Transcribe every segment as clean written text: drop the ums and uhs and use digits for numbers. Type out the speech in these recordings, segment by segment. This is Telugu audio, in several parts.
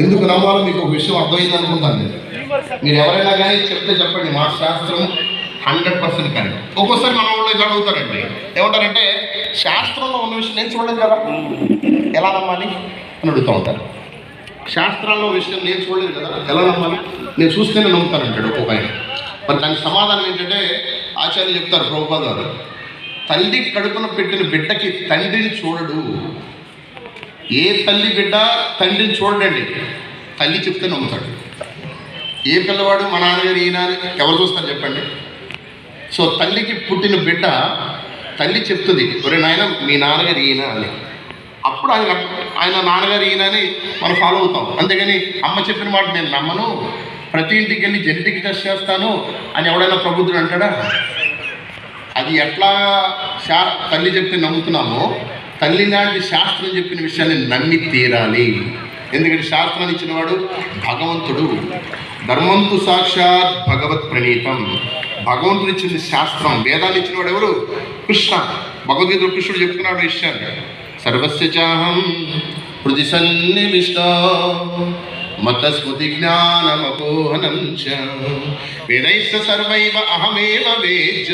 ఎందుకు నమ్మాలో మీకు ఒక విషయం అర్థమైంది అనుకుంటాను నేను. మీరు ఎవరైనా కానీ చెప్తే చెప్పండి, మా శాస్త్రం 100% కరెక్ట్. ఒక్కోసారి మన వాళ్ళు ఇలా అడుగుతారండి, ఏమంటారంటే శాస్త్రంలో ఉన్న విషయం నేను చూడలేదు కదా, ఎలా నమ్మాలి అని అడుగుతూ ఉంటారు. శాస్త్రాల్లో విషయం నేను చూడలేదు కదా, ఎలా నమ్మాలి, నేను చూస్తేనే నమ్ముతానంటాడు ఒక్కొక్క ఆయన. మరి దానికి సమాధానం ఏంటంటే ఆచార్యులు చెప్తారు, ప్రభుపాద గారు, తల్లి కడుపున పెట్టిన బిడ్డకి తండ్రిని చూడడు. ఏ తల్లి బిడ్డ తండ్రిని చూడండి, తల్లి చెప్తే నమ్ముతాడు. ఏ పిల్లవాడు మా నాన్నగారు ఈయన అని ఎవరు చూస్తారు చెప్పండి? సో తల్లికి పుట్టిన బిడ్డ తల్లి చెప్తుంది, ఒరే నాయన మీ నాన్నగారు ఈయన అని. అప్పుడు ఆయన నాన్నగారు ఈయన అని మనం ఫాలో అవుతాం. అంతేగాని అమ్మ చెప్పిన మాట నేను నమ్మను, ప్రతి ఇంటికి వెళ్ళి జెనెటిక్ టెస్ట్ చేస్తాను అని ఎవడైనా ప్రబుద్ధుడు అంటాడా? అది ఎట్లా తల్లి చెప్తే నమ్ముతున్నామో, తల్లి లాంటి శాస్త్రం చెప్పిన విషయాన్ని నమ్మి తీరాలి. ఎందుకంటే శాస్త్రాన్ని ఇచ్చినవాడు భగవంతుడు. ధర్మంతు సాక్షాత్ భగవత్ ప్రణీతం. భగవంతుడు ఇచ్చింది శాస్త్రం. వేదాన్ని ఇచ్చినవాడు ఎవరు? కృష్ణ. భగవద్గీతలో కృష్ణుడు చెప్తున్నాడు విషయాన్ని, సర్వస్య చాహం హృది సన్నివిష్ట మతస్మృతి జ్ఞానమపోహనం చ వేదైశ్చ సర్వైవ అహమేవ వేద్య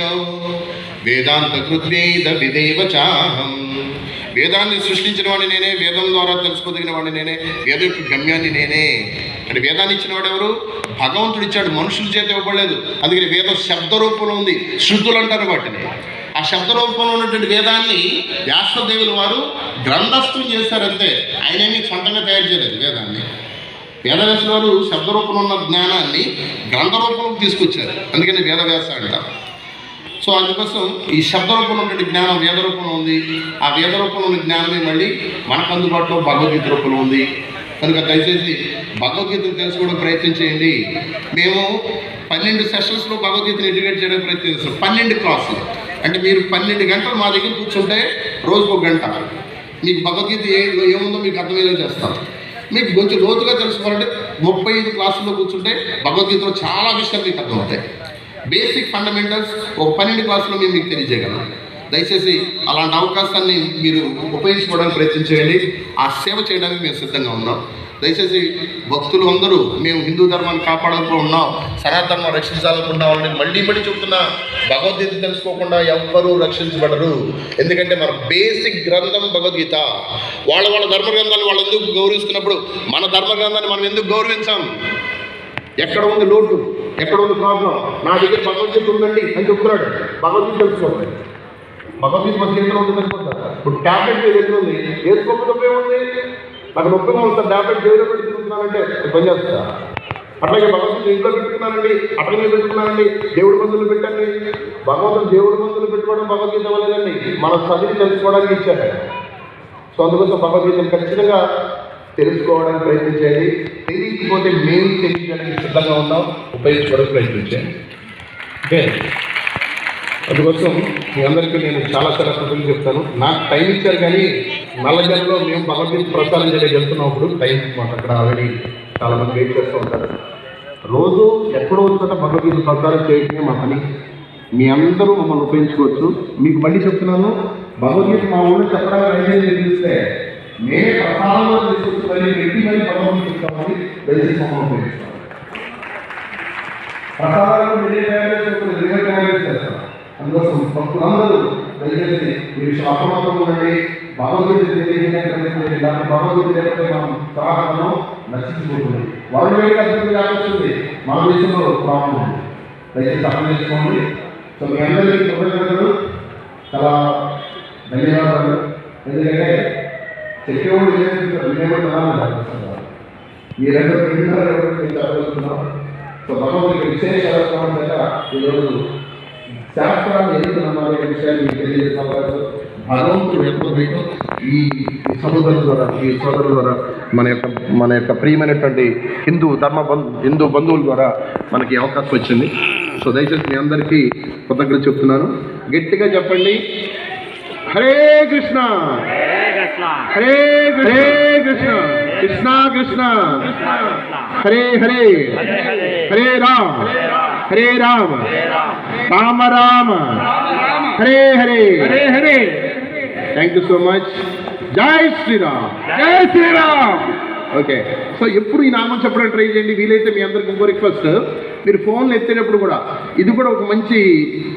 వేదాంత కృద్వేద విదేవ చాహం. వేదాన్ని సృష్టించిన వాడిని నేనే, వేదం ద్వారా తెలుసుకోదగిన వాడిని నేనే, వేదం యొక్క గమ్యాన్ని నేనే. అంటే వేదాన్ని ఇచ్చిన వాడు ఎవరు? భగవంతుడు ఇచ్చాడు, మనుషుల చేత ఇవ్వబడలేదు. అందుకని వేదం శబ్ద రూపంలో ఉంది, శృతులు అంటారు వాటిని. ఆ శబ్ద రూపంలో ఉన్నటువంటి వేదాన్ని వ్యాసదేవుల వారు గ్రంథస్థం చేశారంతే, ఆయనేమి సొంతంగా తయారు చేయలేదు వేదాన్ని. వేదవ్యాసుల వారు శబ్ద రూపంలో ఉన్న జ్ఞానాన్ని గ్రంథ రూపంలోకి తీసుకొచ్చారు, అందుకని వేదవ్యాస అంటారు. సో అందుకోసం ఈ శబ్ద రూపంలో ఉన్నటువంటి జ్ఞానం వేద రూపంలో ఉంది. ఆ వేద రూపంలో ఉన్న జ్ఞానమే మళ్ళీ మనకు అందుబాటులో భగవద్గీత రూపంలో ఉంది. కనుక దయచేసి భగవద్గీతను తెలుసుకోవడం ప్రయత్నం చేయండి. మేము 12 సెషన్స్లో భగవద్గీతను ఎడ్యుకేట్ చేయడానికి ప్రయత్నం చేస్తాం. 12 క్లాసులు అంటే మీరు 12 గంటలు మా దగ్గర కూర్చుంటే రోజుకు 1 గంట మీకు భగవద్గీత ఏముందో మీకు అర్థమయ్యేలా చేస్తాం. మీకు కొంచెం లోతుగా తెలుసుకోవాలంటే 35 క్లాసుల్లో కూర్చుంటే భగవద్గీతలో చాలా విషయాలు మీకు అర్థమవుతాయి. బేసిక్ ఫండమెంటల్స్ ఒక 12 క్లాసులో మేము మీకు తెలియజేయగలం. దయచేసి అలాంటి అవకాశాన్ని మీరు ఉపయోగించుకోవడానికి ప్రయత్నం చేయండి. ఆ సేవ చేయడానికి మేము సిద్ధంగా ఉన్నాం. దయచేసి భక్తులు అందరూ మేము హిందూ ధర్మాన్ని కాపాడాలనుకో ఉన్నాం, సనాతన ధర్మం రక్షించాలనుకున్న వాళ్ళని మళ్ళీ చెప్తున్నా, భగవద్గీత తెలుసుకోకుండా ఎవ్వరూ రక్షించబడరు. ఎందుకంటే మన బేసిక్ గ్రంథం భగవద్గీత. వాళ్ళ ధర్మ గ్రంథాన్ని వాళ్ళు ఎందుకు గౌరవిస్తున్నప్పుడు మన ధర్మ గ్రంథాన్ని మనం ఎందుకు గౌరవించాం? ఎక్కడ ఉంది లోటు, ఎక్కడ ఉంది ప్రాబ్లం? నా దగ్గర భగవద్గీత ఉందండి అని చెప్తున్నాడు, భగవద్గీత తెలుసుకోండి. భగవద్గీత మన చేతిలో ఉంటుంది అనుకుంటారు. ఇప్పుడు ట్యాబ్లెట్ మీ దగ్గర ఉంది, వేసుకోకపోతే ఏముంది? నాకు నొప్పిగా ఉంది సార్, ట్యాబ్లెట్ దేవుడు పెట్టుకుంటున్నానంటే పని చేస్తా. అట్లాగే భగవద్గీత ఇంట్లో పెట్టుకున్నానండి, అట్లనే పెట్టుకున్నానండి, దేవుడి మందులు పెట్టండి. భగవంతుడు దేవుడి మందులు పెట్టుకోవడం భగవద్గీత వల్లేదండి, మన చదివి తెలుసుకోవడానికి ఇచ్చాడు. సో అందుకోసం భగవద్గీతను ఖచ్చితంగా తెలుసుకోవడానికి ప్రయత్నించేది. తెలియకపోతే మేము తెలియడానికి సిద్ధంగా ఉన్నాం, ఉపయోగించుకోవడానికి ప్రయత్నించేయండి. ఓకే, అందుకోసం మీ అందరికీ నేను చాలా కృతజ్ఞతలు చెప్తాను. నాకు టైం ఇచ్చారు, కానీ నల్లజల్లో మేము భగవద్గీత ప్రచారం చేయడానికి వెళ్తున్నప్పుడు టైం మాకు అక్కడ ఆల్రెడీ చాలామంది వెయిట్ చేస్తూ ఉంటారు. రోజు ఎక్కడో వచ్చిన భగవద్గీత ప్రచారం చేయడమే మా పని. మీ అందరూ మమ్మల్ని ఉపయోగించుకోవచ్చు. మీకు మళ్ళీ చెప్తున్నాను, భగవద్గీత మా ఊళ్ళో చెప్పడానికి అయితే తెలిస్తే మేమే ప్రసాదంలో తీసుకొచ్చి మళ్ళీ పెట్టి మళ్ళీ భగవద్గీత చెప్తామని దయచేసి మమ్మల్ని ఉపయోగిస్తాం. ప్రసాదాలను మీరే తయారు చేస్తాం. అందుకోసం భక్తులందరూ దయచేసి ఈ విషయం అప్రమత్తంగా ఉండండి. భగవద్గీత తెలియజేయడానికి ఇలాంటి భగవద్గీత లేకపోతే మనం సమాజంలో నశించిపోతుంది. వాళ్ళు వేడిగా వస్తుంది, మన దేశంలో ప్రాబ్లం ఉంది. దయచేసి అర్థం చేసుకోండి. సో మీ అందరికీ కృతజ్ఞతలు, చాలా ధన్యవాదాలు. ఎందుకంటే చెప్పేవాళ్ళు వినేవాళ్ళు ఈ 2 చదువుతున్నాం. సో భగవంతుడికి విశేషాలు చేత ఈరోజు శాస్త్రాన్ని ఎందుకు నమ్మాలి అనే విషయాన్ని మీకు తెలియజేస్తున్నారు. భగవంతుడు ఎప్పుడు ఈ సముద్రం ద్వారా, ఈ సోదరుల ద్వారా, మన యొక్క ప్రియమైనటువంటి హిందూ బంధువుల ద్వారా మనకి అవకాశం వచ్చింది. సో దయచేసి మీ అందరికీ కృతజ్ఞతలు చెప్తున్నాను. గట్టిగా చెప్పండి, Hare Krishna Hare Hare Krishna Krishna Krishna Hare Hare Hare Rama Hare Rama Rama Rama Hare Hare Hare Hare. Thank you so much. జై శ్రీరామ్, జై శ్రీరామ్. ఓకే. సో ఎప్పుడు ఈ నామం చెప్పడానికి ట్రై చేయండి. వీలైతే మీ అందరికి ఇంకో రిక్వెస్ట్, మీరు ఫోన్లు ఎత్తేటప్పుడు కూడా, ఇది కూడా ఒక మంచి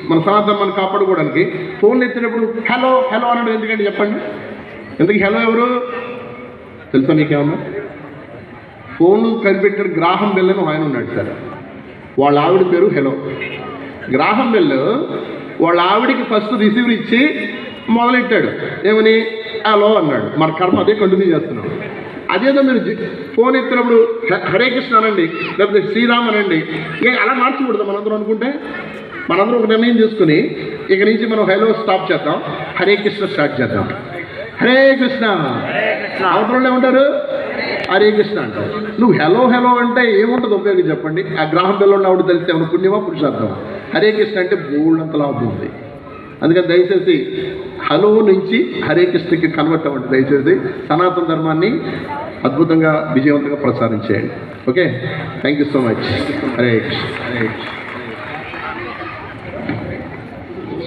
మన సనాతనం మనం కాపాడుకోవడానికి, ఫోన్లు ఎత్తేటప్పుడు హలో హలో అనడం ఎందుకంటే చెప్పండి. ఎందుకు హలో ఎవరు తెలుసా మీకేమన్నా? ఫోన్ కనిపెట్టాడు గ్రాహం బెల్ అని ఆయన ఉన్నాడు సార్. వాళ్ళ ఆవిడ పేరు హెలో. గ్రాహం బెల్ వాళ్ళ ఆవిడికి ఫస్ట్ రిసీవర్ ఇచ్చి మొదలెట్టాడు. ఏమని? హలో అన్నాడు. మన కర్మ అదే కంటిన్యూ చేస్తున్నాం. అదేదో మీరు ఫోన్ ఎత్తినప్పుడు హరే కృష్ణ అనండి, లేకపోతే శ్రీరామ్ అనండి. అలా మార్చకూడదు. మనందరం అనుకుంటే మనందరం ఒక నిర్ణయం చేసుకుని ఇక నుంచి మనం హలో స్టాప్ చేద్దాం, హరే కృష్ణ స్టార్ట్ చేద్దాం. హరే కృష్ణ అవతరంలో ఉంటారు, హరే కృష్ణ అంటారు. నువ్వు హలో హలో అంటే ఏముంటుంది ఉపయోగం చెప్పండి? ఆ గ్రాహం బెల్లో ఆవిడ తెలిస్తే ఏమైనా పుణ్యమా పురుషార్థం? హరే కృష్ణ అంటే బోల్డంత లాభం ఉంది. అందుకని దయచేసి హలో నుంచి హరే కృష్ణకి కన్వర్ట్ అవ్వండి. దయచేసి సనాతన ధర్మాన్ని అద్భుతంగా విజయవంతంగా ప్రసారం చేయండి. Okay, thank you so much. Hare Krishna. Hare Krishna.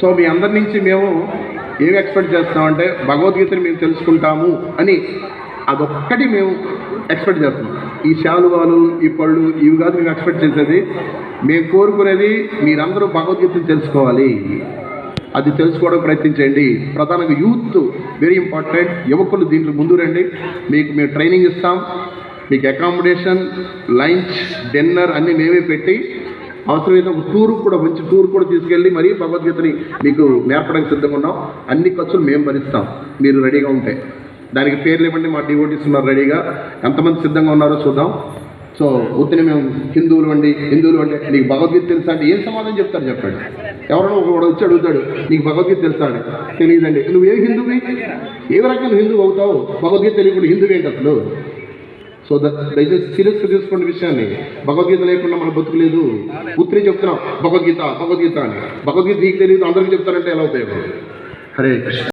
So మీ అందరి నుంచి మేము ఏమి ఎక్స్పెక్ట్ చేస్తామంటే భగవద్గీతని మేము తెలుసుకుంటాము అని అదొక్కటి మేము ఎక్స్పెక్ట్ చేస్తున్నాం. ఈ శాలువాలు, ఈ పళ్ళు ఇవి కాదు మేము ఎక్స్పెక్ట్ చేసేది. మేము కోరుకునేది మీరందరూ భగవద్గీతను తెలుసుకోవాలి. అది తెలుసుకోవడం ప్రయత్నించండి. ప్రధానంగా యూత్ వెరీ ఇంపార్టెంట్. యువకులు దీంట్లో ముందు రండి. మీకు మేము ట్రైనింగ్ ఇస్తాం. మీకు అకామిడేషన్, లంచ్, డిన్నర్ అన్నీ మేమే పెట్టి అవసరమైతే ఒక టూర్ కూడా, మంచి టూర్ కూడా తీసుకెళ్ళి మరీ భగవద్గీతని మీకు నేర్పడానికి సిద్ధంగా ఉన్నాం. అన్ని ఖర్చులు మేము భరిస్తాం మీరు రెడీగా ఉంటే. దానికి పేర్లు ఇవ్వండి, మా డివోటీస్ ఉన్నారు రెడీగా. ఎంతమంది సిద్ధంగా ఉన్నారో చూద్దాం. సో ఉత్తిని మేము హిందువులు అంటే నీకు భగవద్గీత తెలుసా అంటే ఏం సమాధానం చెప్తారు చెప్పండి. ఎవరైనా ఒకడు వచ్చి అడుగుతాడు నీకు భగవద్గీత తెలుసా అని, తెలియదండి. నువ్వేం హిందువువి? ఏ రకంగా హిందువు అవుతావు? భగవద్గీత తెలియకుండా హిందువు ఏంటి అసలు? సో దయచేసి సీరియస్గా తీసుకోండి విషయాన్ని. భగవద్గీత లేకుండా మన బతుకులేదు. ఉత్తిని చెప్తున్నాం భగవద్గీత భగవద్గీత అని. భగవద్గీత నీకు తెలియదు అందరికీ చెప్తారంటే ఎలా ఉపయోగం? హరే కృష్ణ.